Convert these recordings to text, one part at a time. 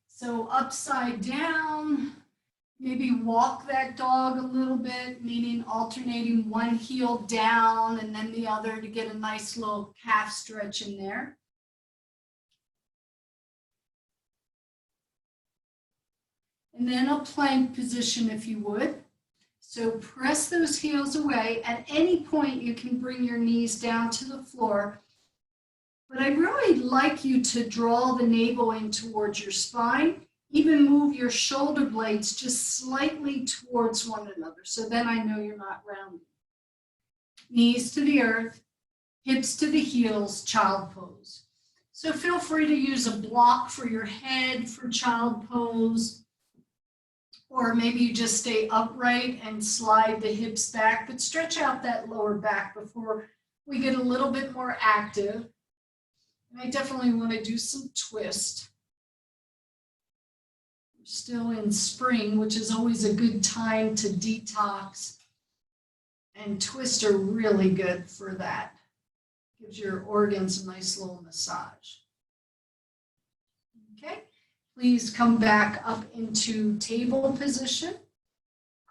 So upside down, maybe walk that dog a little bit, meaning alternating one heel down and then the other to get a nice little calf stretch in there. And then a plank position if you would. So press those heels away. At any point you can bring your knees down to the floor. But I'd really like you to draw the navel in towards your spine. Even move your shoulder blades just slightly towards one another. So then I know you're not rounding. Knees to the earth, hips to the heels, child pose. So feel free to use a block for your head for child pose. Or maybe you just stay upright and slide the hips back, but stretch out that lower back before we get a little bit more active. And I definitely want to do some twist. We're still in spring, which is always a good time to detox. And twists are really good for that. Gives your organs a nice little massage. Okay, please come back up into table position.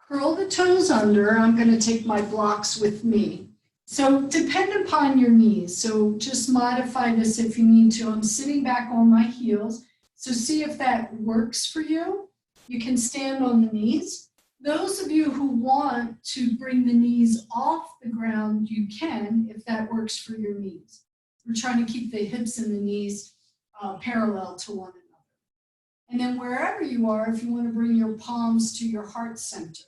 Curl the toes under. I'm going to take my blocks with me. So depend upon your knees. So just modify this if you need to. I'm sitting back on my heels. So see if that works for you. You can stand on the knees. Those of you who want to bring the knees off the ground, you can if that works for your knees. We're trying to keep the hips and the knees parallel to one another. And then wherever you are, if you want to bring your palms to your heart center.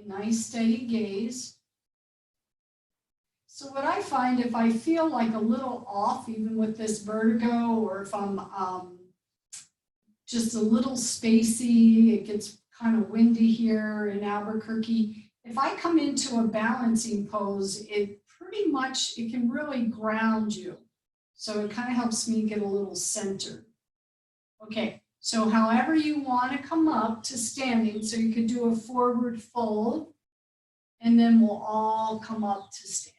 Nice steady gaze. So what I find, if I feel like a little off, even with this vertigo, or if I'm just a little spacey, it gets kind of windy here in Albuquerque. If I come into a balancing pose, it can really ground you. So it kind of helps me get a little centered. Okay. So however you want to come up to standing, so you could do a forward fold, and then we'll all come up to standing.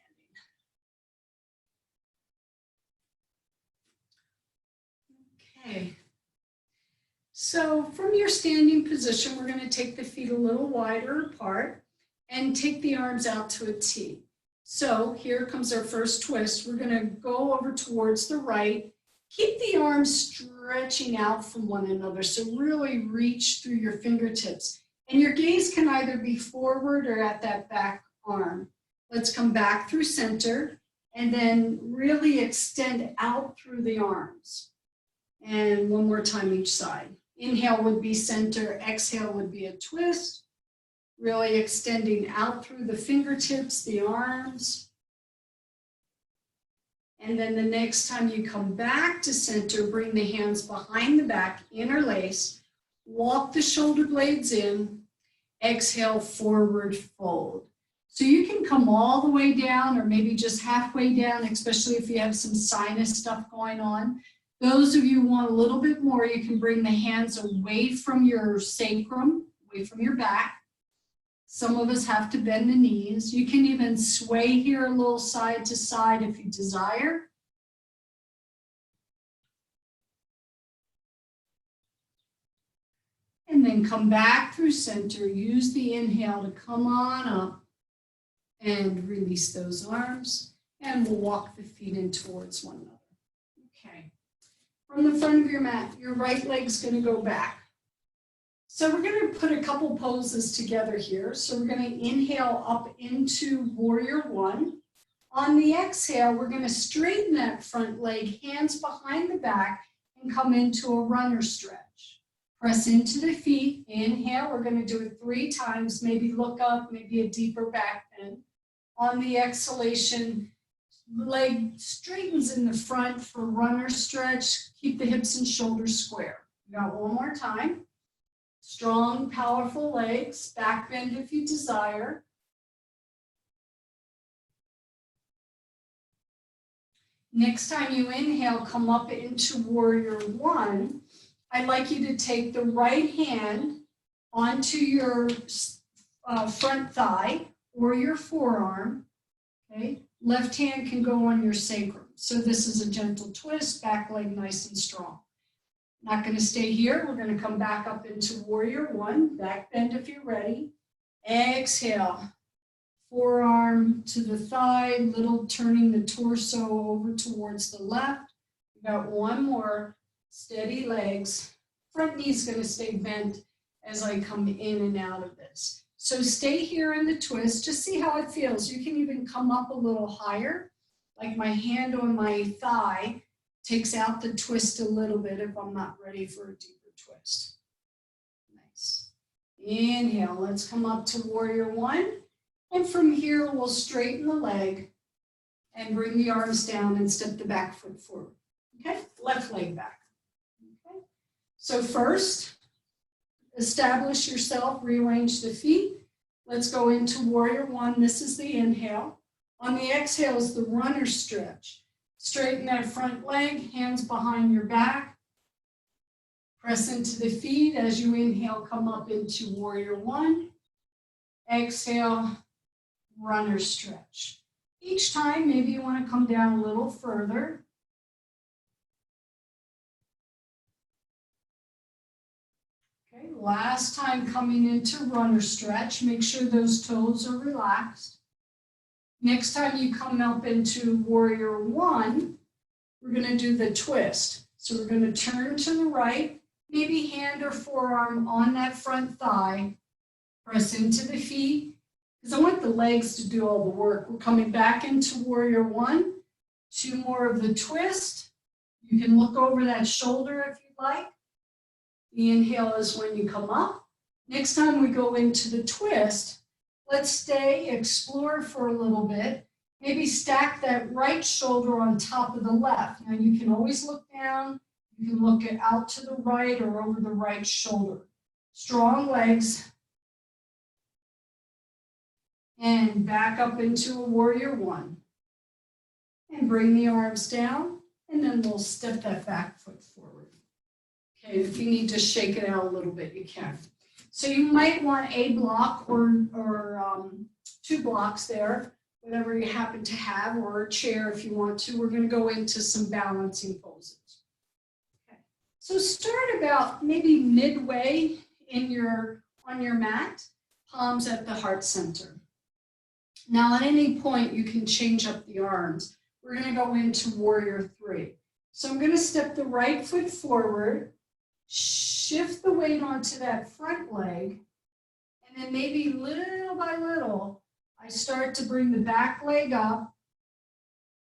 Okay. So from your standing position, we're going to take the feet a little wider apart and take the arms out to a T. So here comes our first twist. We're going to go over towards the right. Keep the arms stretching out from one another, so really reach through your fingertips. And your gaze can either be forward or at that back arm. Let's come back through center and then really extend out through the arms. And one more time each side. Inhale would be center, exhale would be a twist. Really extending out through the fingertips, the arms. And then the next time you come back to center, bring the hands behind the back, interlace, walk the shoulder blades in, exhale, forward fold. So you can come all the way down or maybe just halfway down, especially if you have some sinus stuff going on. Those of you who want a little bit more, you can bring the hands away from your sacrum, away from your back. Some of us have to bend the knees. You can even sway here a little side to side if you desire. And then come back through center. Use the inhale to come on up and release those arms. And we'll walk the feet in towards one another. Okay. From the front of your mat, your right leg's going to go back. So we're going to put a couple poses together here. So we're going to inhale up into warrior one. On the exhale, we're going to straighten that front leg, hands behind the back, and come into a runner stretch. Press into the feet. Inhale. We're going to do it 3 times. Maybe look up, maybe a deeper back bend. On the exhalation, leg straightens in the front for runner stretch. Keep the hips and shoulders square. We got one more time. Strong, powerful legs, back bend if you desire. Next time you inhale, come up into warrior one. I'd like you to take the right hand onto your front thigh or your forearm. Okay? Left hand can go on your sacrum. So this is a gentle twist, back leg nice and strong. Not going to stay here. We're going to come back up into warrior one. Back bend if you're ready. Exhale. Forearm to the thigh, little turning the torso over towards the left. We got one more. Steady legs. Front knee's going to stay bent as I come in and out of this. So stay here in the twist. Just see how it feels. You can even come up a little higher. Like my hand on my thigh takes out the twist a little bit if I'm not ready for a deeper twist. Nice. Inhale. Let's come up to warrior one. And from here, we'll straighten the leg and bring the arms down and step the back foot forward. Okay? Left leg back. Okay? So first, establish yourself, rearrange the feet. Let's go into warrior one. This is the inhale. On the exhale is the runner stretch. Straighten that front leg, hands behind your back. Press into the feet as you inhale, come up into warrior one. Exhale, runner stretch. Each time, maybe you want to come down a little further. Okay, last time coming into runner stretch, make sure those toes are relaxed. Next time you come up into warrior one, we're going to do the twist. So we're going to turn to the right, maybe hand or forearm on that front thigh, press into the feet, because I want the legs to do all the work. We're coming back into warrior one, two more of the twist. You can look over that shoulder if you like. The inhale is when you come up. Next time we go into the twist, let's stay, explore for a little bit. Maybe stack that right shoulder on top of the left. Now you can always look down. You can look out to the right or over the right shoulder. Strong legs. And back up into a warrior one. And bring the arms down. And then we'll step that back foot forward. Okay, if you need to shake it out a little bit, you can. So you might want a block or two blocks there, whatever you happen to have, or a chair if you want to. We're going to go into some balancing poses. Okay. So start about maybe midway on your mat, palms at the heart center. Now at any point you can change up the arms. We're going to go into warrior three. So I'm going to step the right foot forward, shift the weight onto that front leg, and then maybe little by little, I start to bring the back leg up,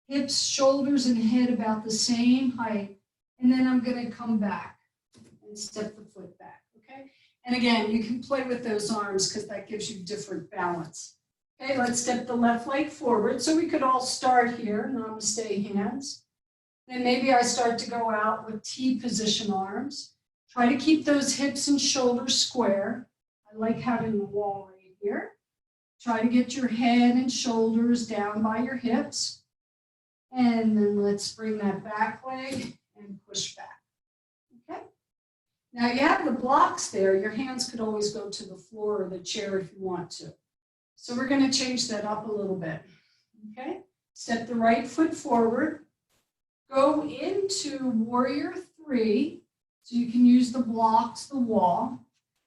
hips, shoulders, and head about the same height, and then I'm going to come back and step the foot back, okay? And again, you can play with those arms because that gives you different balance. Okay, let's step the left leg forward. So we could all start here, namaste hands. Then maybe I start to go out with T position arms. Try to keep those hips and shoulders square. I like having the wall right here. Try to get your head and shoulders down by your hips. And then let's bring that back leg and push back. Okay? Now you have the blocks there. Your hands could always go to the floor or the chair if you want to. So we're going to change that up a little bit. Okay? Step the right foot forward. Go into warrior three. So you can use the blocks, the wall.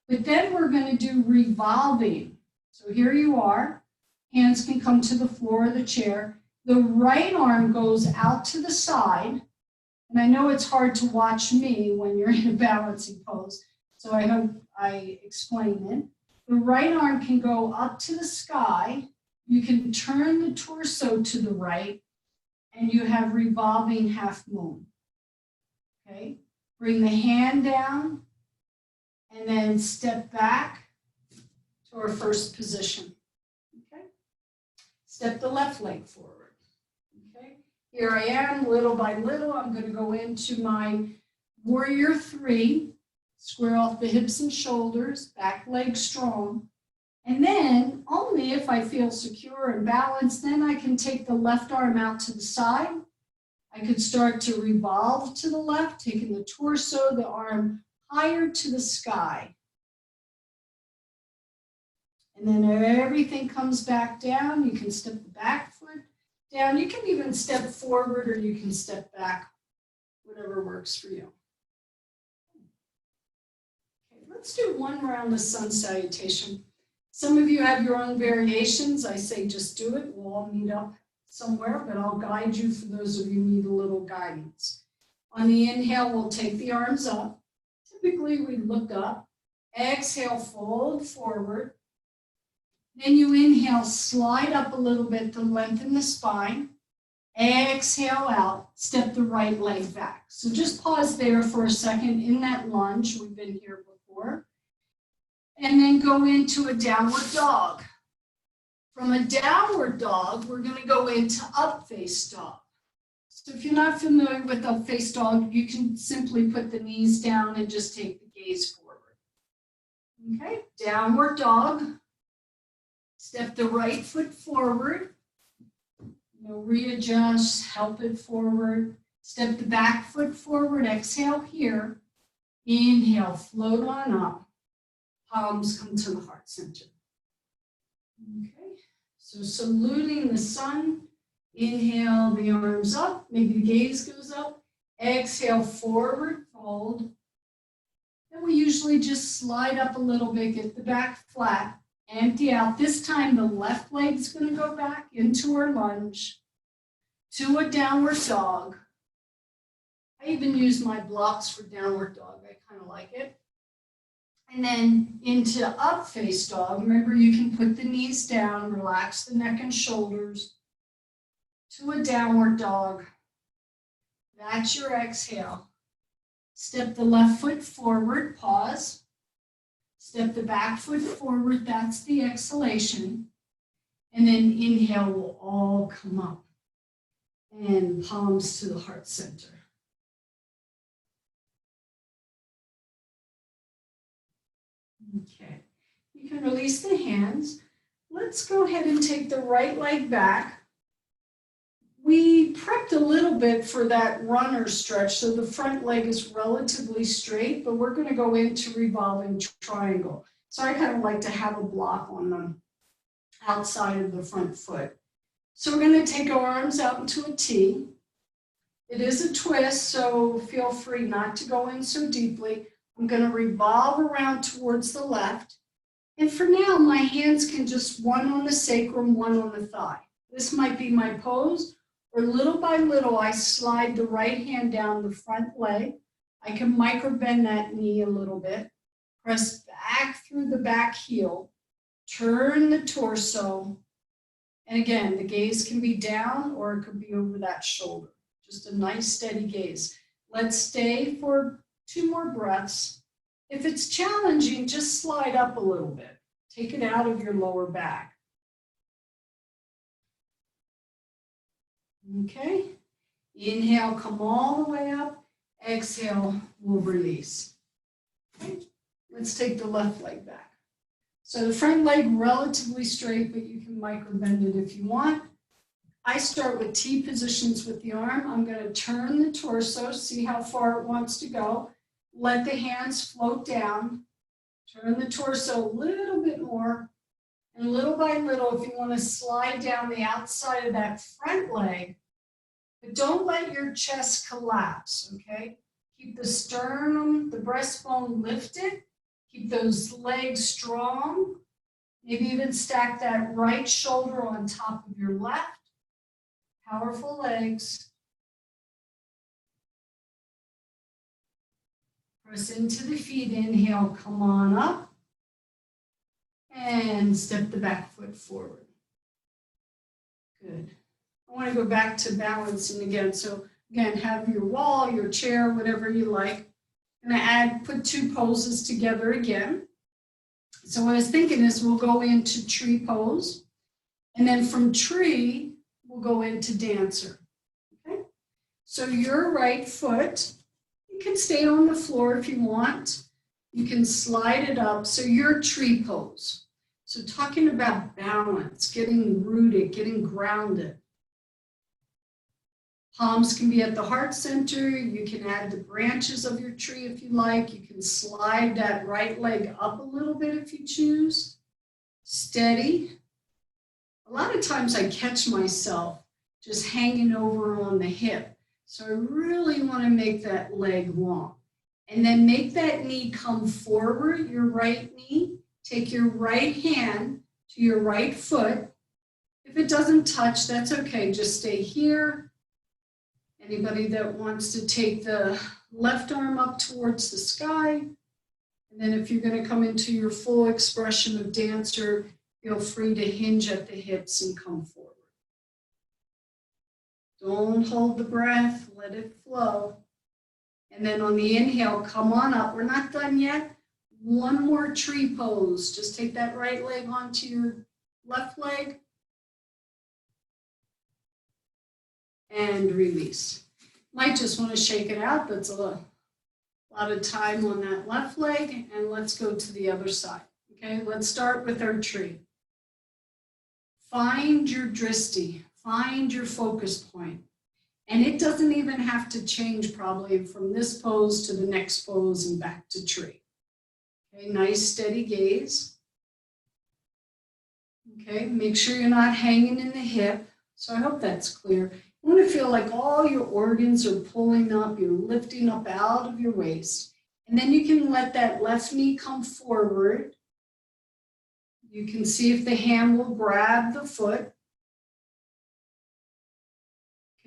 But then we're going to do revolving. So here you are. Hands can come to the floor or the chair. The right arm goes out to the side. And I know it's hard to watch me when you're in a balancing pose, so I hope I explain it. The right arm can go up to the sky. You can turn the torso to the right, and you have revolving half moon. Okay? Bring the hand down, and then step back to our first position. Okay? Step the left leg forward. Okay? Here I am, little by little. I'm going to go into my warrior three. Square off the hips and shoulders, back leg strong. And then, only if I feel secure and balanced, then I can take the left arm out to the side. I could start to revolve to the left, taking the torso, the arm higher to the sky. And then everything comes back down. You can step the back foot down. You can even step forward or you can step back, whatever works for you. Okay, let's do one round of sun salutation. Some of you have your own variations. I say just do it. We'll all meet up somewhere, but I'll guide you for those of you who need a little guidance. On the inhale, we'll take the arms up. Typically, we look up. Exhale, fold forward. Then you inhale, slide up a little bit to lengthen the spine. Exhale out, step the right leg back. So just pause there for a second in that lunge. We've been here before. And then go into a downward dog. From a downward dog, we're going to go into up face dog. So if you're not familiar with up face dog, you can simply put the knees down and just take the gaze forward. Okay, downward dog. Step the right foot forward. Readjust, help it forward. Step the back foot forward, exhale here. Inhale, float on up. Palms come to the heart center. Okay, so saluting the sun. Inhale, the arms up, maybe the gaze goes up. Exhale, forward fold. Then we usually just slide up a little bit, get the back flat. Empty out. This time the left leg's going to go back into our lunge to a downward dog. I even use my blocks for downward dog. I kind of like it. And then into up face dog. Remember, you can put the knees down, relax the neck and shoulders to a downward dog. That's your exhale. Step the left foot forward, pause. Step the back foot forward, that's the exhalation. And then inhale will all come up. And palms to the heart center. Okay, you can release the hands. Let's go ahead and take the right leg back. We prepped a little bit for that runner stretch, so the front leg is relatively straight, but we're going to go into revolving triangle. So I kind of like to have a block on the outside of the front foot. So we're going to take our arms out into a T. It is a twist, so feel free not to go in so deeply. I'm going to revolve around towards the left. And for now, my hands can just one on the sacrum, one on the thigh. This might be my pose. Or little by little, I slide the right hand down the front leg. I can micro bend that knee a little bit. Press back through the back heel. Turn the torso. And again, the gaze can be down or it could be over that shoulder. Just a nice steady gaze. Let's stay for 2 more breaths. If it's challenging, just slide up a little bit. Take it out of your lower back. Okay, inhale, come all the way up. Exhale, we'll release. Okay, let's take the left leg back. So the front leg relatively straight, but you can micro bend it if you want. I start with T positions with the arm. I'm going to turn the torso, see how far it wants to go. Let the hands float down. Turn the torso a little bit more. And little by little, if you want to slide down the outside of that front leg, but don't let your chest collapse, okay? Keep the sternum, the breastbone lifted. Keep those legs strong. Maybe even stack that right shoulder on top of your left. Powerful legs. Press into the feet, inhale, come on up. And step the back foot forward. Good. I want to go back to balancing again. So again, have your wall, your chair, whatever you like. I'm going to put 2 poses together again. So what I was thinking is we'll go into tree pose. And then from tree, we'll go into dancer. Okay? So your right foot, you can stay on the floor if you want. You can slide it up. So your tree pose. So talking about balance, getting rooted, getting grounded. Palms can be at the heart center. You can add the branches of your tree if you like. You can slide that right leg up a little bit if you choose. Steady. A lot of times I catch myself just hanging over on the hip. So I really want to make that leg long. And then make that knee come forward, your right knee. Take your right hand to your right foot. If it doesn't touch, that's okay. Just stay here. Anybody that wants to take the left arm up towards the sky. And then if you're going to come into your full expression of dancer, feel free to hinge at the hips and come forward. Don't hold the breath, let it flow. And then on the inhale, come on up. We're not done yet. One more tree pose. Just take that right leg onto your left leg. And release. Might just want to shake it out. That's a lot of time on that left leg. And let's go to the other side. Okay, let's start with our tree. Find your dristi. Find your focus point. And it doesn't even have to change probably from this pose to the next pose and back to tree. Okay, nice steady gaze. Okay, make sure you're not hanging in the hip. So I hope that's clear. You want to feel like all your organs are pulling up, you're lifting up out of your waist. And then you can let that left knee come forward. You can see if the hand will grab the foot.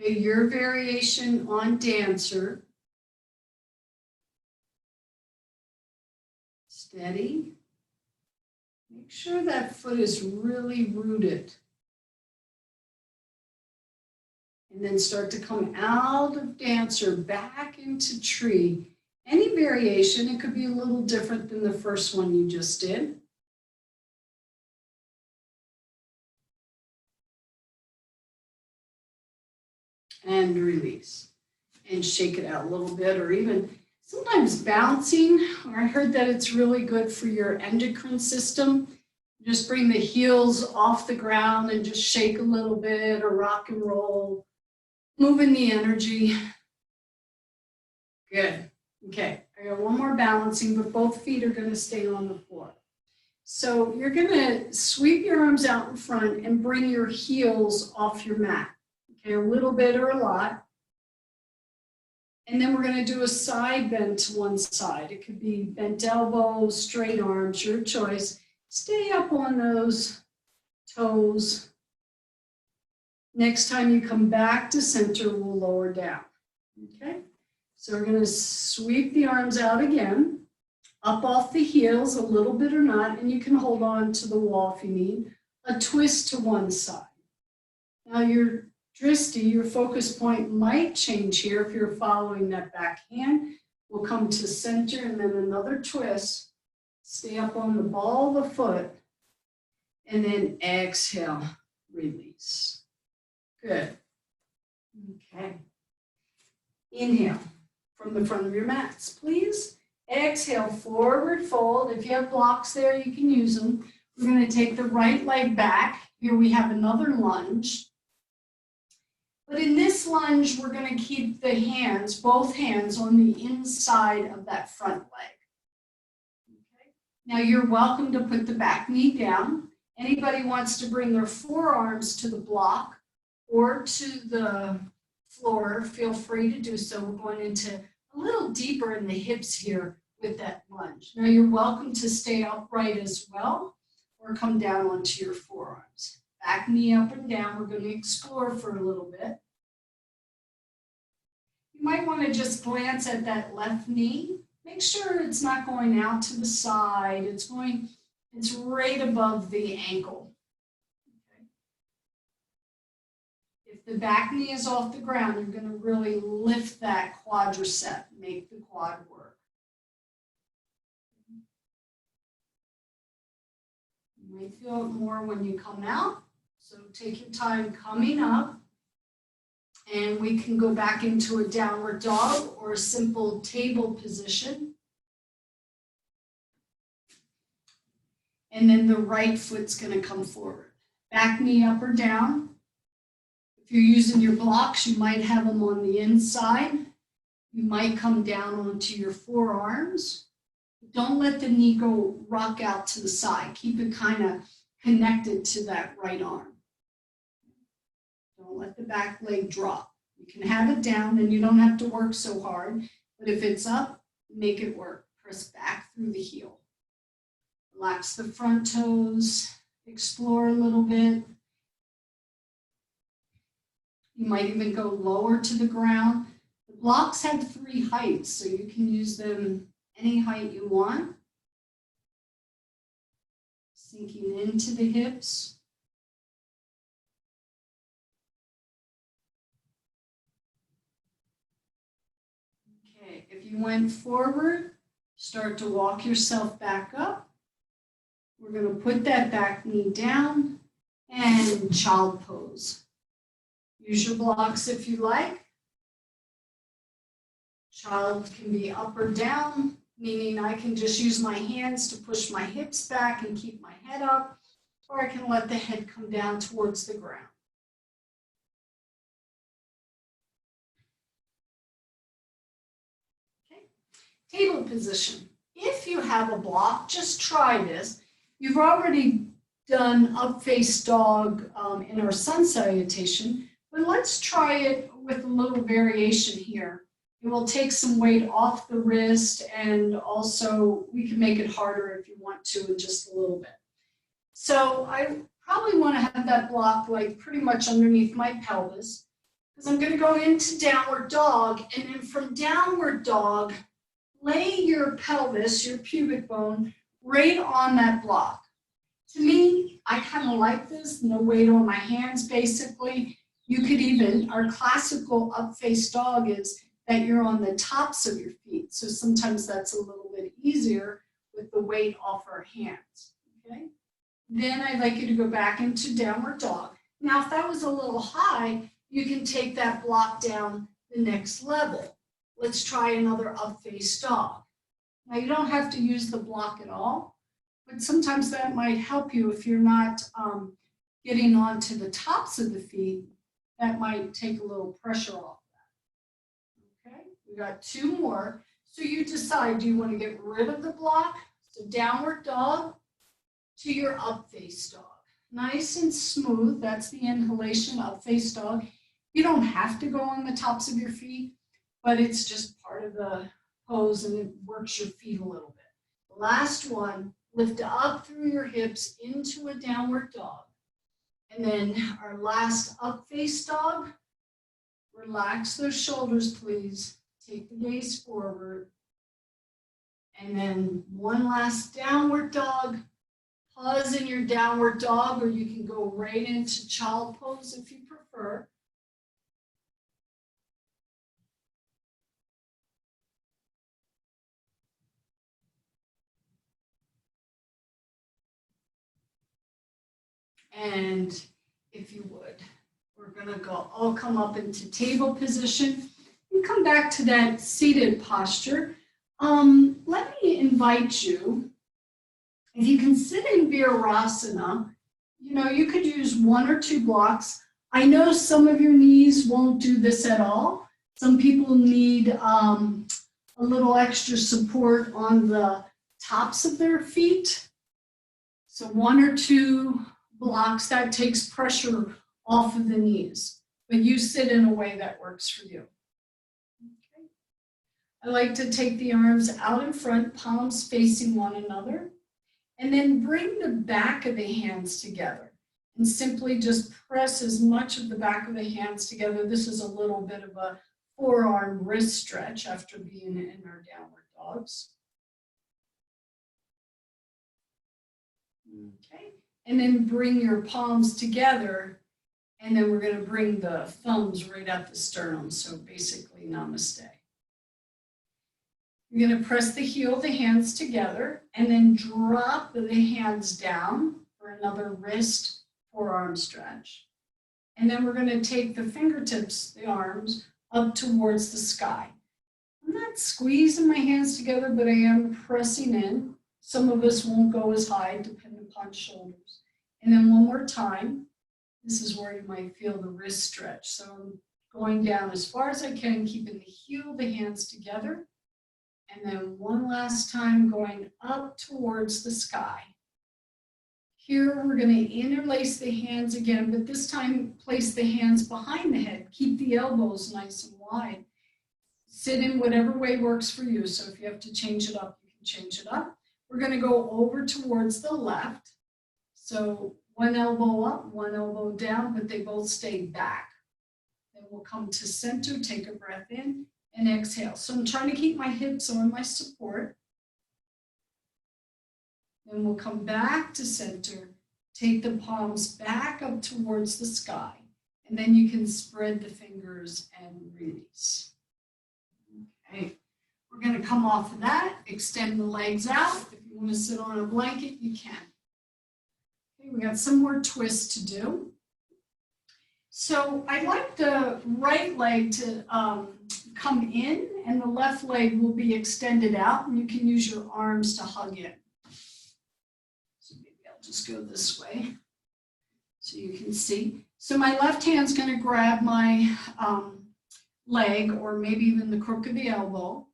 Okay, your variation on dancer. Steady. Make sure that foot is really rooted. And then start to come out of dancer back into tree. Any variation, it could be a little different than the first one you just did. And release. And shake it out a little bit, or even sometimes bouncing. Or I heard that it's really good for your endocrine system. Just bring the heels off the ground and just shake a little bit, or rock and roll. Moving the energy. Good. Okay, I got one more balancing, but both feet are going to stay on the floor. So you're going to sweep your arms out in front and bring your heels off your mat. Okay, a little bit or a lot. And then we're going to do a side bend to one side. It could be bent elbows, straight arms, your choice. Stay up on those toes. Next time you come back to center, we'll lower down. Okay, so we're going to sweep the arms out again, up off the heels a little bit or not, and you can hold on to the wall if you need. A twist to one side. Now your dristi, your focus point might change here if you're following that back hand. We'll come to center and then another twist. Stay up on the ball of the foot, and then exhale, release. Good. Okay. Inhale from the front of your mats, please. Exhale, forward fold. If you have blocks there, you can use them. We're going to take the right leg back. Here we have another lunge. But in this lunge, we're going to keep the hands, both hands, on the inside of that front leg. Okay. Now you're welcome to put the back knee down. Anybody wants to bring their forearms to the block or to the floor, feel free to do so. We're going into a little deeper in the hips here with that lunge. Now you're welcome to stay upright as well, or come down onto your forearms. Back knee up and down. We're going to explore for a little bit. You might want to just glance at that left knee. Make sure it's not going out to the side. It's right above the ankle. If the back knee is off the ground, you're going to really lift that quadricep, make the quad work. You might feel it more when you come out, so take your time coming up. And we can go back into a downward dog or a simple table position. And then the right foot's going to come forward. Back knee up or down. If you're using your blocks, you might have them on the inside. You might come down onto your forearms. Don't let the knee go rock out to the side. Keep it kind of connected to that right arm. Don't let the back leg drop. You can have it down and you don't have to work so hard, but if it's up, make it work. Press back through the heel. Relax the front toes, explore a little bit. You might even go lower to the ground. The blocks have 3 heights, so you can use them any height you want. Sinking into the hips. Okay, if you went forward, start to walk yourself back up. We're going to put that back knee down and child pose. Use your blocks if you like. Child can be up or down, meaning I can just use my hands to push my hips back and keep my head up, or I can let the head come down towards the ground. Okay. Table position. If you have a block, just try this. You've already done up face dog in our sun salutation, but let's try it with a little variation here. It will take some weight off the wrist, and also we can make it harder if you want to in just a little bit. So I probably want to have that block like pretty much underneath my pelvis, because I'm going to go into downward dog, and then from downward dog, lay your pelvis, your pubic bone, right on that block. To me, I kind of like this, no weight on my hands basically. You could even, our classical up face dog is that you're on the tops of your feet. So sometimes that's a little bit easier with the weight off our hands, okay? Then I'd like you to go back into downward dog. Now, if that was a little high, you can take that block down the next level. Let's try another up face dog. Now, you don't have to use the block at all, but sometimes that might help you if you're not getting onto the tops of the feet. That might take a little pressure off that. Okay, we got 2 more. So you decide, do you want to get rid of the block? So downward dog to your up face dog. Nice and smooth. That's the inhalation, up face dog. You don't have to go on the tops of your feet, but it's just part of the pose and it works your feet a little bit. The last one, lift up through your hips into a downward dog. And then our last up face dog, relax those shoulders, please. Take the gaze forward. And then one last downward dog. Pause in your downward dog, or you can go right into child pose if you prefer. And if you would, we're going to go all come up into table position and come back to that seated posture. Let me invite you, if you can sit in Virasana, you could use 1 or 2 blocks. I know some of your knees won't do this at all. Some people need a little extra support on the tops of their feet. So 1 or 2 blocks, that takes pressure off of the knees, but you sit in a way that works for you. Okay. I like to take the arms out in front, palms facing one another, and then bring the back of the hands together and simply just press as much of the back of the hands together. This is a little bit of a forearm wrist stretch after being in our downward dogs. Okay. And then bring your palms together, and then we're going to bring the thumbs right at the sternum, so basically namaste. You're going to press the heel of the hands together, and then drop the hands down for another wrist, forearm stretch. And then we're going to take the fingertips, the arms, up towards the sky. I'm not squeezing my hands together, but I am pressing in. Some of us won't go as high, depending upon shoulders. And then one more time, this is where you might feel the wrist stretch. So I'm going down as far as I can, keeping the heel of the hands together. And then one last time going up towards the sky. Here we're going to interlace the hands again, but this time place the hands behind the head. Keep the elbows nice and wide. Sit in whatever way works for you. So if you have to change it up, you can change it up. We're going to go over towards the left. So one elbow up, one elbow down, but they both stay back. Then we'll come to center, take a breath in, and exhale. So I'm trying to keep my hips on my support. Then we'll come back to center, take the palms back up towards the sky, and then you can spread the fingers and release. Okay, we're going to come off of that, extend the legs out. If you want to sit on a blanket, you can. Okay, we got some more twists to do. So I like the right leg to come in, and the left leg will be extended out, and you can use your arms to hug in. So maybe I'll just go this way so you can see. So my left hand's going to grab my leg, or maybe even the crook of the elbow.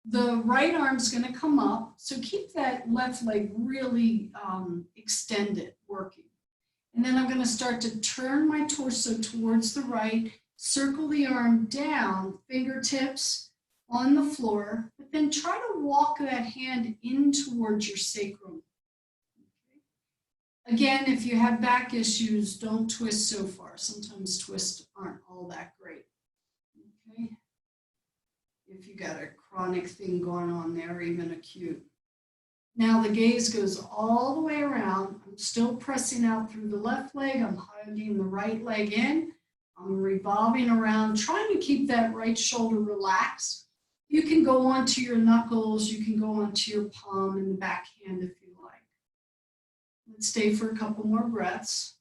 The right arm's going to come up, so keep that left leg really extended, working. And then I'm going to start to turn my torso towards the right, circle the arm down, fingertips on the floor, but then try to walk that hand in towards your sacrum. Okay. Again, if you have back issues, don't twist so far. Sometimes twists aren't all that great. Okay. If you got a chronic thing going on there, even acute. Now the gaze goes all the way around. I'm still pressing out through the left leg. I'm hugging the right leg in. I'm revolving around, trying to keep that right shoulder relaxed. You can go onto your knuckles. You can go onto your palm and the backhand if you like. Let's stay for a couple more breaths.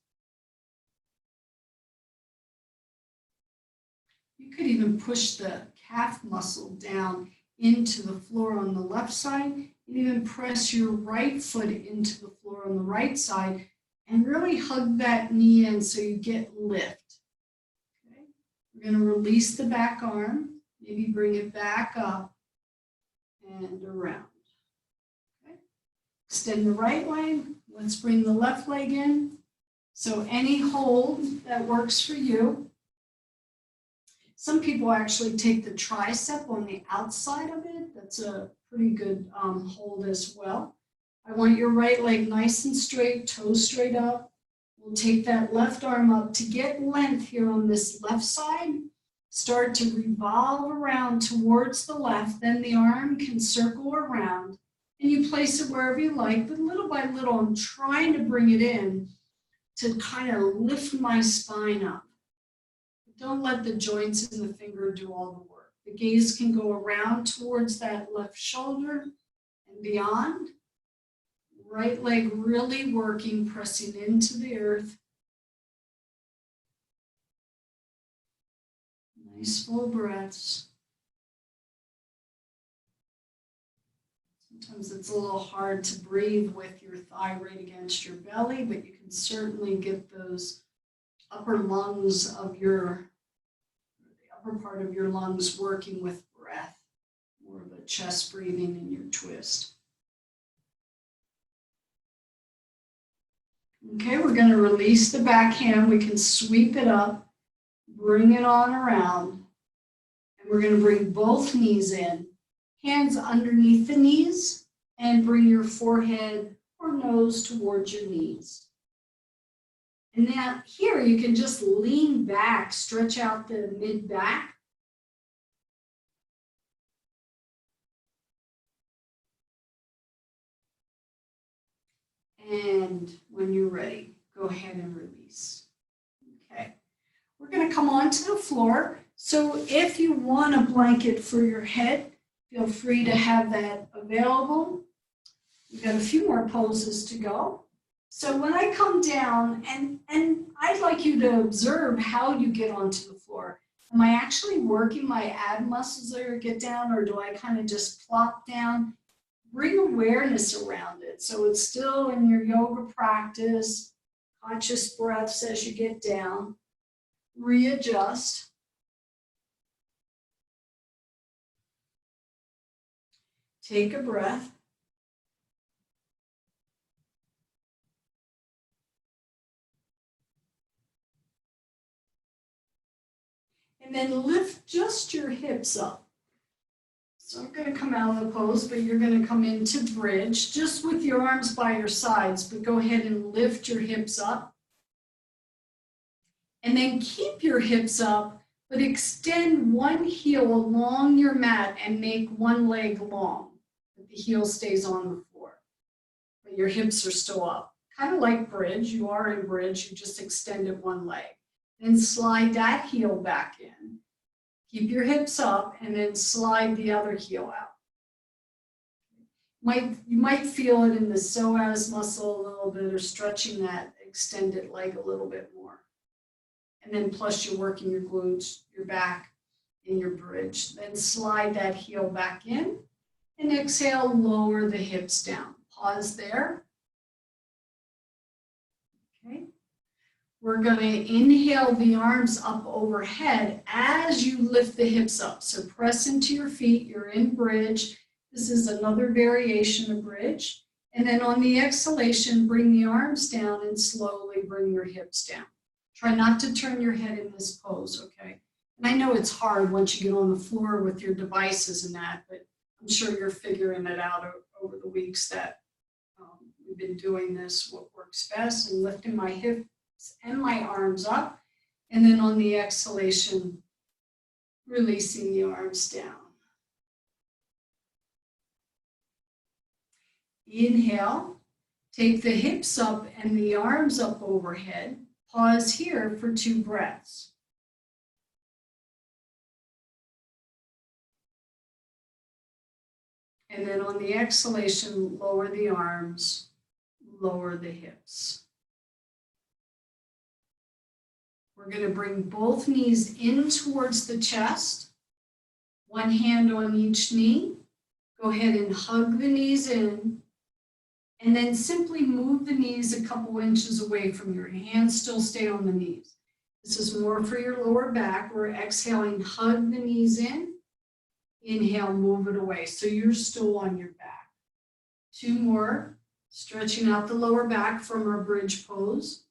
You could even push the calf muscle down into the floor on the left side, and even press your right foot into the floor on the right side and really hug that knee in so you get lift. Okay. We're going to release the back arm, maybe bring it back up and around. Okay. Extend the right leg. Let's bring the left leg in. So any hold that works for you. Some people actually take the tricep on the outside of it. That's a pretty good hold as well. I want your right leg nice and straight, toes straight up. We'll take that left arm up to get length here on this left side. Start to revolve around towards the left. Then the arm can circle around. And you place it wherever you like. But little by little, I'm trying to bring it in to kind of lift my spine up. Don't let the joints in the finger do all the work. The gaze can go around towards that left shoulder and beyond. Right leg really working, pressing into the earth. Nice full breaths. Sometimes it's a little hard to breathe with your thigh right against your belly, but you can certainly get those upper lungs of the upper part of your lungs working with breath, more of a chest breathing in your twist. Okay, we're going to release the back hand. We can sweep it up, bring it on around, and we're going to bring both knees in, hands underneath the knees, and bring your forehead or nose towards your knees. And now here you can just lean back, stretch out the mid-back. And when you're ready, go ahead and release. Okay, we're going to come onto the floor. So if you want a blanket for your head, feel free to have that available. We've got a few more poses to go. So when I come down, and I'd like you to observe how you get onto the floor. Am I actually working my ab muscles there to get down, or do I kind of just plop down? Bring awareness around it. So it's still in your yoga practice, conscious breaths as you get down. Readjust. Take a breath. And then lift just your hips up. So I'm going to come out of the pose, but you're going to come into bridge just with your arms by your sides, but go ahead and lift your hips up. And then keep your hips up, but extend one heel along your mat and make one leg long. But the heel stays on the floor, but your hips are still up. Kind of like bridge, you are in bridge, you just extended one leg. Then slide that heel back in. Keep your hips up and then slide the other heel out. You might feel it in the psoas muscle a little bit or stretching that extended leg a little bit more. And then plus you're working your glutes, your back, and your bridge. Then slide that heel back in and exhale, lower the hips down. Pause there. Okay. We're going to inhale the arms up overhead as you lift the hips up. So press into your feet, you're in bridge. This is another variation of bridge. And then on the exhalation, bring the arms down and slowly bring your hips down. Try not to turn your head in this pose, okay? And I know it's hard once you get on the floor with your devices and that, but I'm sure you're figuring it out over the weeks that we've been doing this, what works best, and lifting my hips and my arms up. And then on the exhalation, releasing the arms down. Inhale, take the hips up and the arms up overhead. Pause here for 2 breaths. And then on the exhalation, lower the arms, lower the hips. We're going to bring both knees in towards the chest, one hand on each knee. Go ahead and hug the knees in. And then simply move the knees a couple inches away from your hands, still stay on the knees. This is more for your lower back. We're exhaling, hug the knees in. Inhale, move it away. So you're still on your back. 2 more, stretching out the lower back from our bridge pose.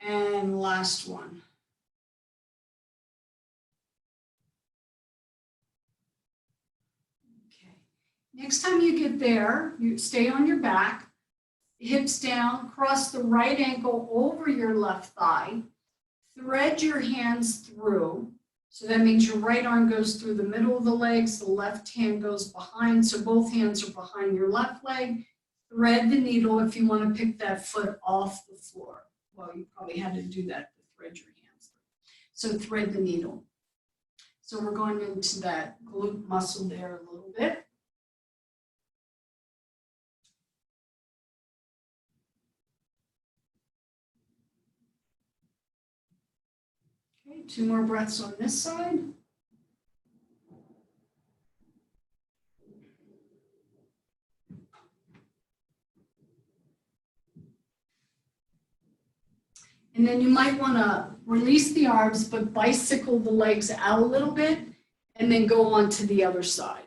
And last one. Next time you get there, you stay on your back, hips down, cross the right ankle over your left thigh, thread your hands through. So that means your right arm goes through the middle of the legs, the left hand goes behind, so both hands are behind your left leg. Thread the needle if you want to pick that foot off the floor. Well, you probably had to do that to thread your hands through. So thread the needle. So we're going into that glute muscle there a little bit. Okay, 2 more breaths on this side. And then you might want to release the arms, but bicycle the legs out a little bit, and then go on to the other side.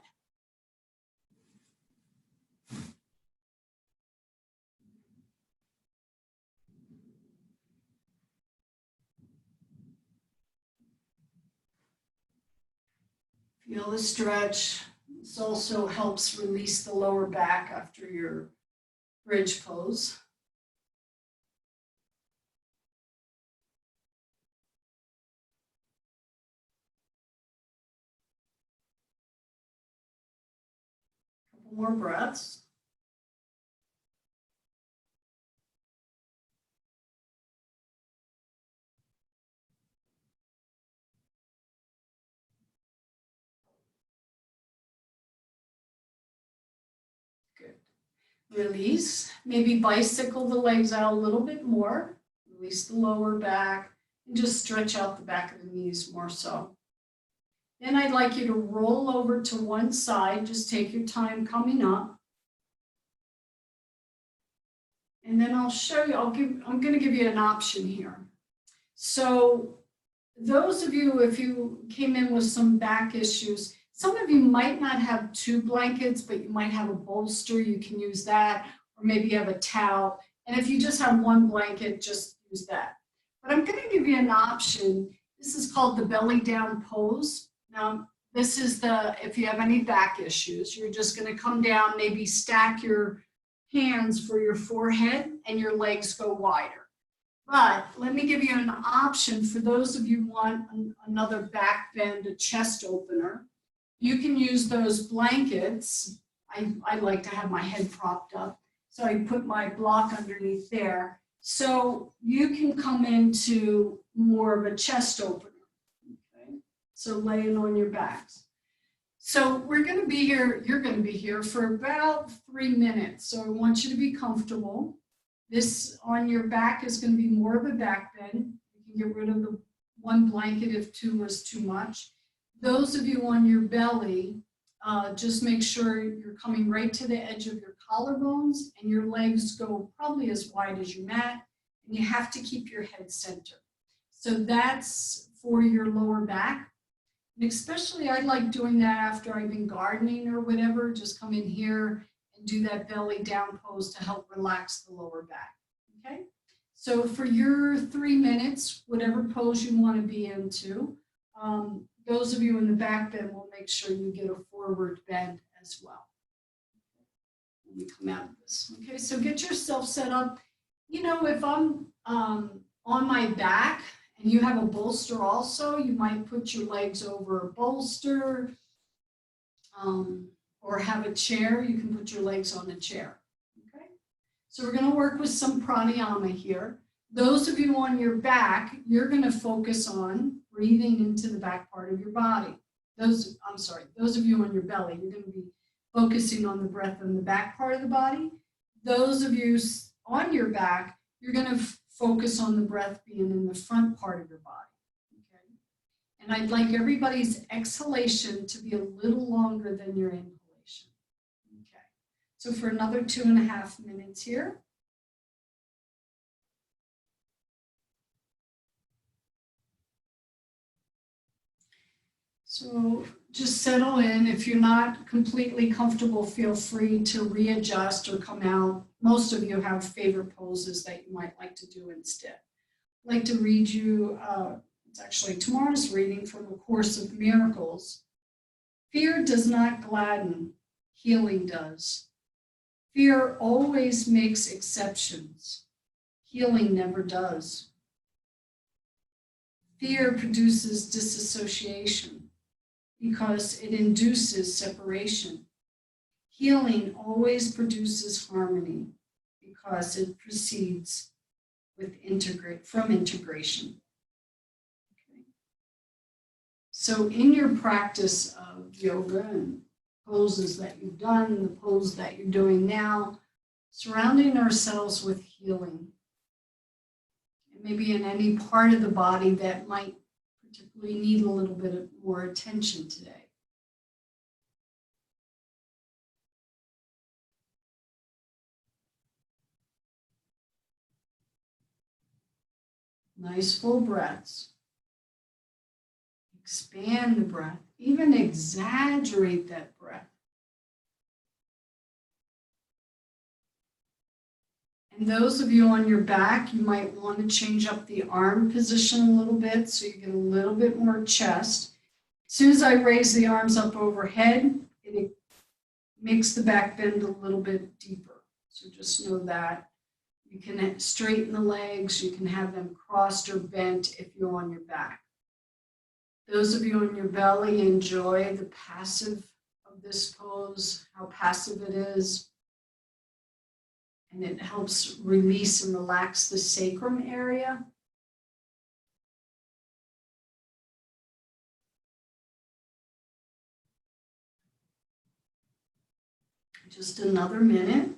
Feel the stretch. This also helps release the lower back after your bridge pose. Couple more breaths. Release, maybe bicycle the legs out a little bit more, release the lower back, and just stretch out the back of the knees more so. Then I'd like you to roll over to one side, just take your time coming up. And then I'll show you, I'm going to give you an option here. So those of you, if you came in with some back issues, some of you might not have 2 blankets, but you might have a bolster. You can use that, or maybe you have a towel. And if you just have 1 blanket, just use that. But I'm going to give you an option. This is called the belly down pose. Now, this is if you have any back issues, you're just going to come down, maybe stack your hands for your forehead and your legs go wider. But let me give you an option for those of you who want another back bend, a chest opener. You can use those blankets. I like to have my head propped up. So I put my block underneath there. So you can come into more of a chest opener. Okay? So laying on your backs. So we're going to be here, you're going to be here for about 3 minutes. So I want you to be comfortable. This on your back is going to be more of a back bend. You can get rid of the one blanket if two was too much. Those of you on your belly, just make sure you're coming right to the edge of your collarbones and your legs go probably as wide as your mat, and you have to keep your head center. So that's for your lower back. And especially I like doing that after I've been gardening or whatever, just come in here and do that belly down pose to help relax the lower back, okay? So for your 3 minutes, whatever pose you want to be into, those of you in the back bend will make sure you get a forward bend as well. Let me come out of this. Okay, so get yourself set up. You know, if I'm on my back and you have a bolster also, you might put your legs over a bolster or have a chair. You can put your legs on a chair. Okay, so we're going to work with some pranayama here. Those of you on your back, you're going to focus on breathing into the back part of your body. Those of you on your belly, you're going to be focusing on the breath in the back part of the body. Those of you on your back, you're going to focus on the breath being in the front part of your body. Okay? And I'd like everybody's exhalation to be a little longer than your inhalation. Okay. So for another 2.5 minutes here. So just settle in. If you're not completely comfortable, feel free to readjust or come out. Most of you have favorite poses that you might like to do instead. I'd like to read you, it's actually tomorrow's reading from A Course of Miracles. Fear does not gladden, healing does. Fear always makes exceptions. Healing never does. Fear produces disassociation because it induces separation. Healing always produces harmony because it proceeds from integration. Okay. So in your practice of yoga and poses that you've done, the pose that you're doing now, surrounding ourselves with healing. And maybe in any part of the body that might particularly need a little bit of more attention today. Nice full breaths. Expand the breath, even exaggerate that breath. And those of you on your back, you might want to change up the arm position a little bit so you get a little bit more chest. As soon as I raise the arms up overhead, it makes the back bend a little bit deeper. So just know that. You can straighten the legs, you can have them crossed or bent if you're on your back. Those of you on your belly, enjoy the passive of this pose, how passive it is. And it helps release and relax the sacrum area. Just another minute.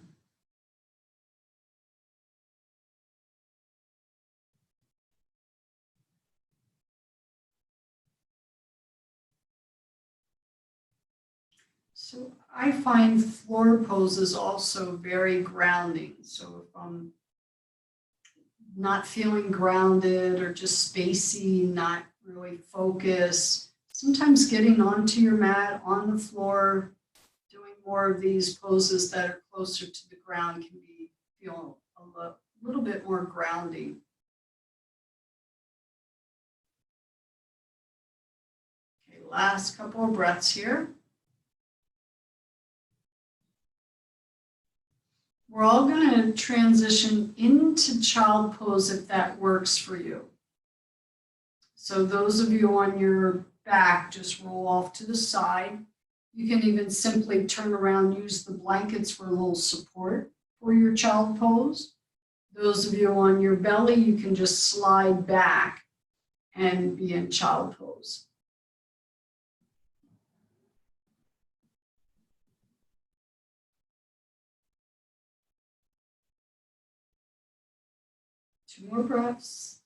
So I find floor poses also very grounding. So if I'm not feeling grounded or just spacey, not really focused, sometimes getting onto your mat, on the floor, doing more of these poses that are closer to the ground can feel a little bit more grounding. last couple of breaths here. We're all going to transition into child pose if that works for you. So those of you on your back, just roll off to the side. You can even simply turn around, use the blankets for a little support for your child pose. Those of you on your belly, you can just slide back and be in child pose. Two more breaths.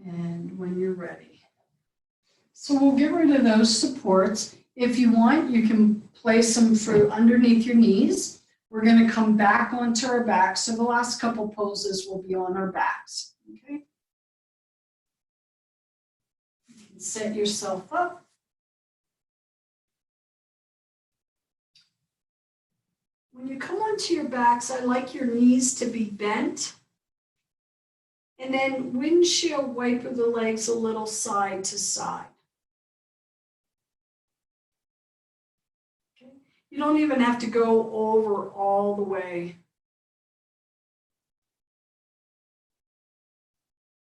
And when you're ready. So we'll get rid of those supports. If you want, you can place them for underneath your knees. We're going to come back onto our backs. So the last couple poses will be on our backs. Okay. You can set yourself up. When you come onto your backs, I like your knees to be bent. And then windshield wiper the legs a little side to side. Okay. You don't even have to go over all the way.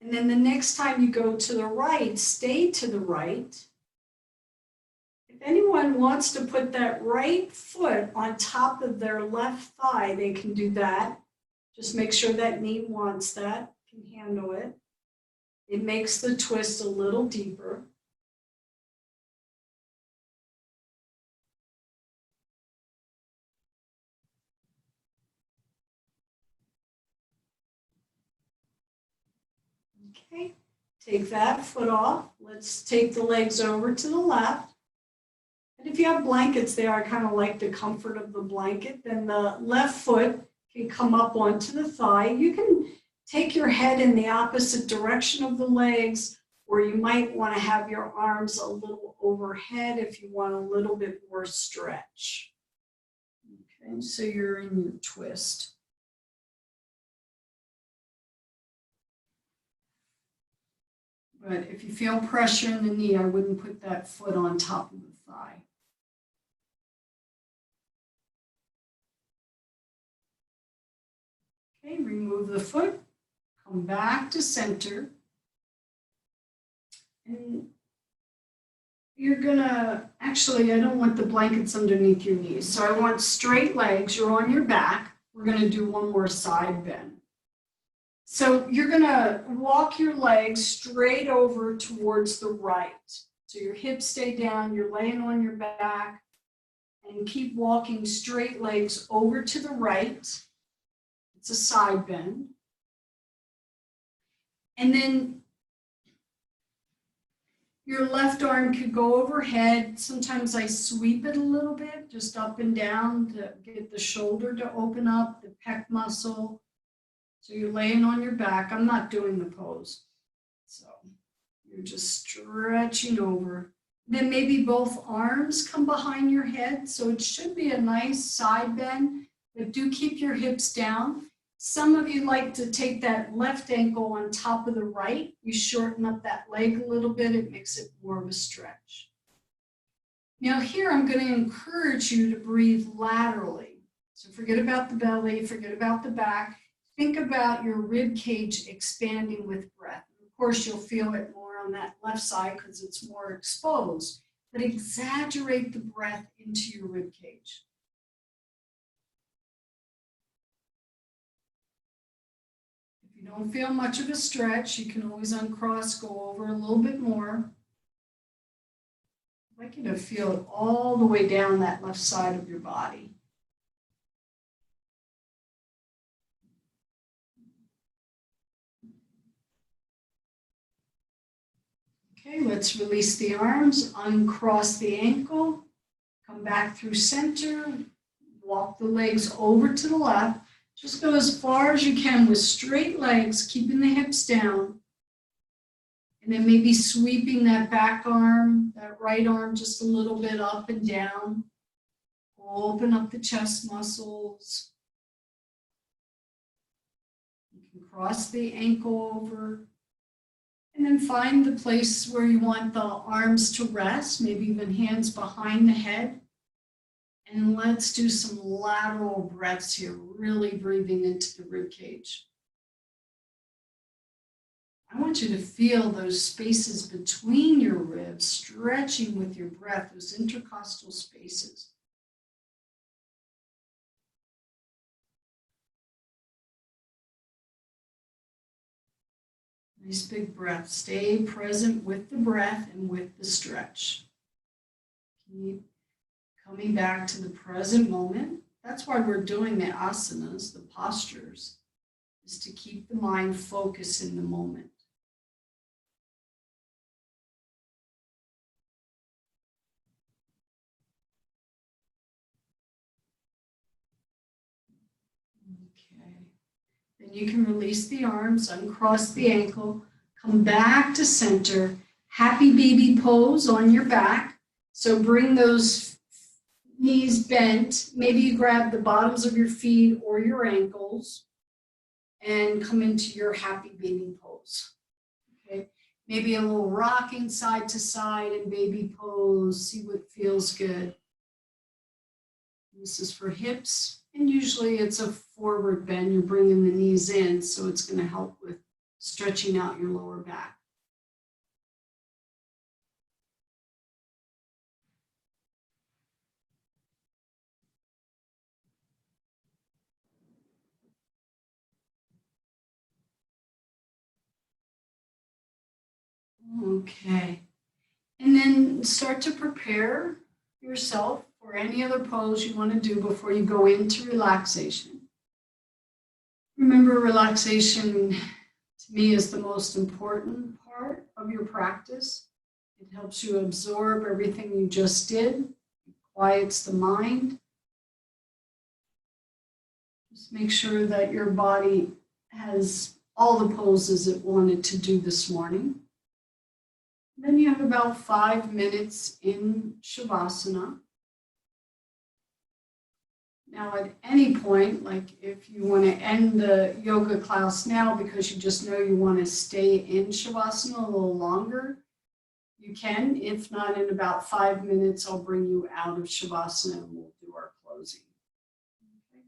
And then the next time you go to the right, stay to the right. If anyone wants to put that right foot on top of their left thigh, they can do that. Just make sure that knee wants that, can handle it. It makes the twist a little deeper. Okay, take that foot off. Let's take the legs over to the left. And if you have blankets there, I kind of like the comfort of the blanket. Then the left foot can come up onto the thigh. You can take your head in the opposite direction of the legs, or you might want to have your arms a little overhead if you want a little bit more stretch. Okay, so you're in your twist. But if you feel pressure in the knee, I wouldn't put that foot on top of the thigh. Okay, remove the foot, come back to center. And you're gonna, actually, I don't want the blankets underneath your knees. So I want straight legs, you're on your back. We're gonna do one more side bend. So you're gonna walk your legs straight over towards the right. So your hips stay down, you're laying on your back, and keep walking straight legs over to the right. It's a side bend. And then your left arm could go overhead. Sometimes I sweep it a little bit, just up and down to get the shoulder to open up, the pec muscle. So you're laying on your back. I'm not doing the pose. So you're just stretching over. Then maybe both arms come behind your head. So it should be a nice side bend, but do keep your hips down. Some of you like to take that left ankle on top of the right. You shorten up that leg a little bit. It makes it more of a stretch. Now here I'm going to encourage you to breathe laterally. So forget about the belly, forget about the back. Think about your rib cage expanding with breath. Of course, you'll feel it more on that left side because it's more exposed, but exaggerate the breath into your rib cage. If you don't feel much of a stretch, you can always uncross, go over a little bit more. I'd like you to feel it all the way down that left side of your body. Okay, let's release the arms, uncross the ankle, come back through center, walk the legs over to the left. Just go as far as you can with straight legs, keeping the hips down. And then maybe sweeping that back arm, that right arm just a little bit up and down. Open up the chest muscles. You can cross the ankle over. And then find the place where you want the arms to rest, maybe even hands behind the head. And let's do some lateral breaths here, really breathing into the rib cage. I want you to feel those spaces between your ribs, stretching with your breath, those intercostal spaces. Nice big breath. Stay present with the breath and with the stretch. Keep coming back to the present moment. That's why we're doing the asanas, the postures, is to keep the mind focused in the moment. Okay. Then you can release the arms, uncross the ankle, come back to center. Happy baby pose on your back. So bring those knees bent. Maybe you grab the bottoms of your feet or your ankles and come into your happy baby pose. Okay. Maybe a little rocking side to side in baby pose. See what feels good. This is for hips. And usually it's a forward bend. You're bringing the knees in, so it's going to help with stretching out your lower back. Okay. And then start to prepare yourself for any other pose you want to do before you go into relaxation. Remember, relaxation to me is the most important part of your practice. It helps you absorb everything you just did. It quiets the mind. Just make sure that your body has all the poses it wanted to do this morning. Then you have about 5 minutes in Shavasana. Now at any point, like if you want to end the yoga class now because you just know you want to stay in Shavasana a little longer, you can. If not, in about 5 minutes, I'll bring you out of Shavasana and we'll do our closing. Okay.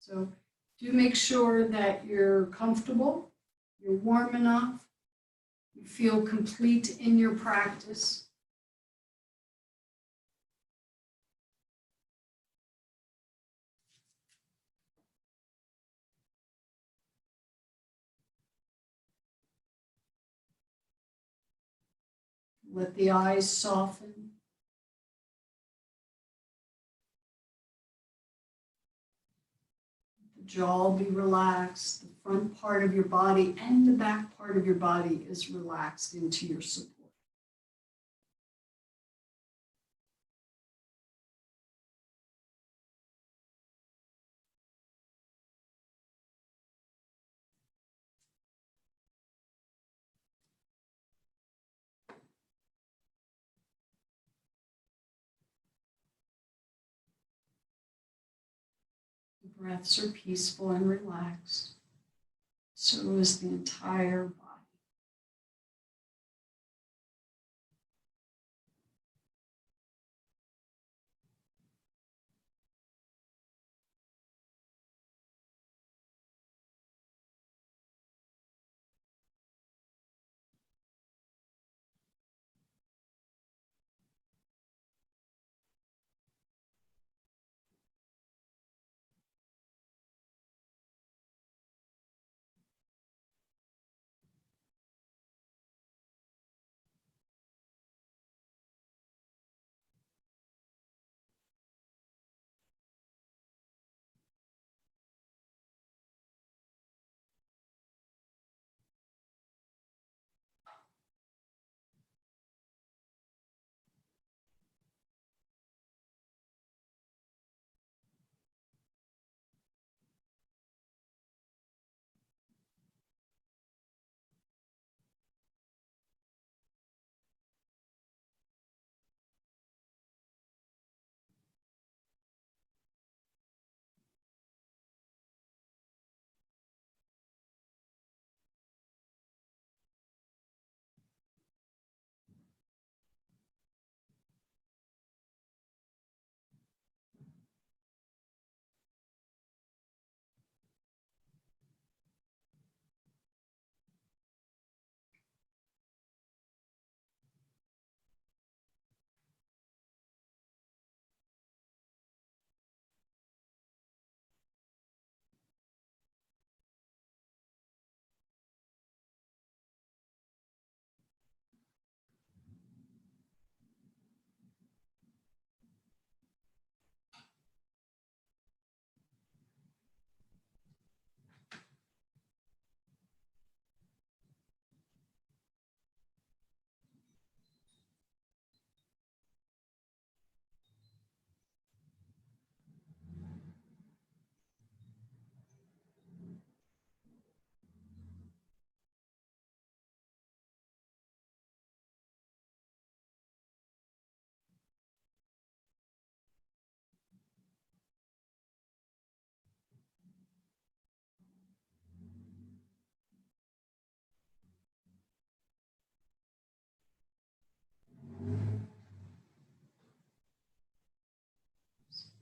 So do make sure that you're comfortable, you're warm enough, you feel complete in your practice. Let the eyes soften. The jaw be relaxed. The front part of your body and the back part of your body is relaxed into your support. The breaths are peaceful and relaxed. So is the entire body.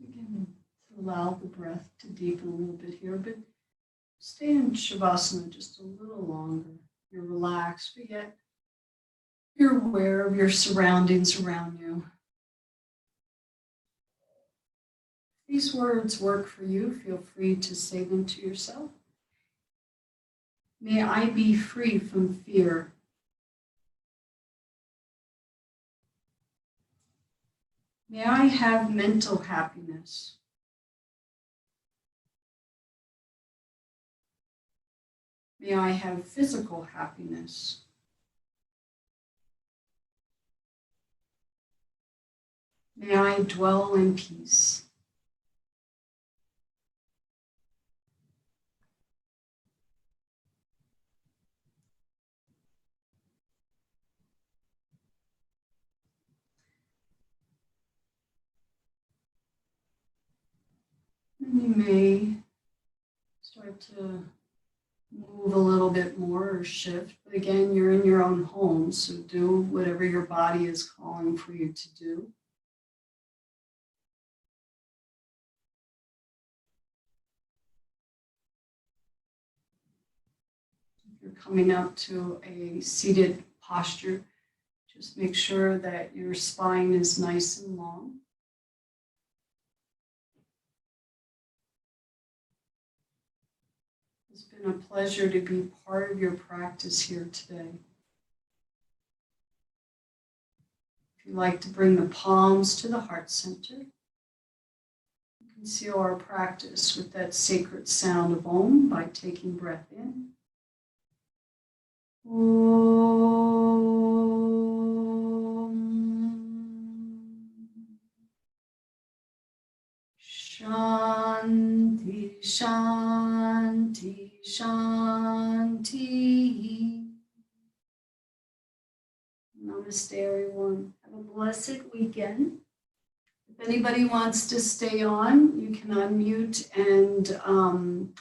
Begin to allow the breath to deepen a little bit here, but stay in Shavasana just a little longer. You're relaxed, but yet you're aware of your surroundings around you. These words work for you. Feel free to say them to yourself. May I be free from fear. May I have mental happiness. May I have physical happiness. May I dwell in peace. And you may start to move a little bit more or shift. But again, you're in your own home, so do whatever your body is calling for you to do. If you're coming up to a seated posture, just make sure that your spine is nice and long. It's been a pleasure to be part of your practice here today. If you like to bring the palms to the heart center, you can seal our practice with that sacred sound of Om by taking breath in. Shanti, Shanti, Shanti. Namaste, everyone. Have a blessed weekend. If anybody wants to stay on, you can unmute and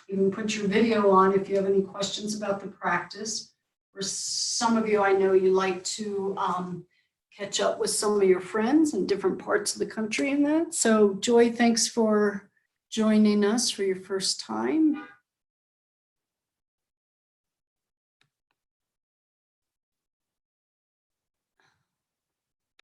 even put your video on if you have any questions about the practice. For some of you, I know you like to catch up with some of your friends in different parts of the country and that. So Joy, thanks for joining us for your first time.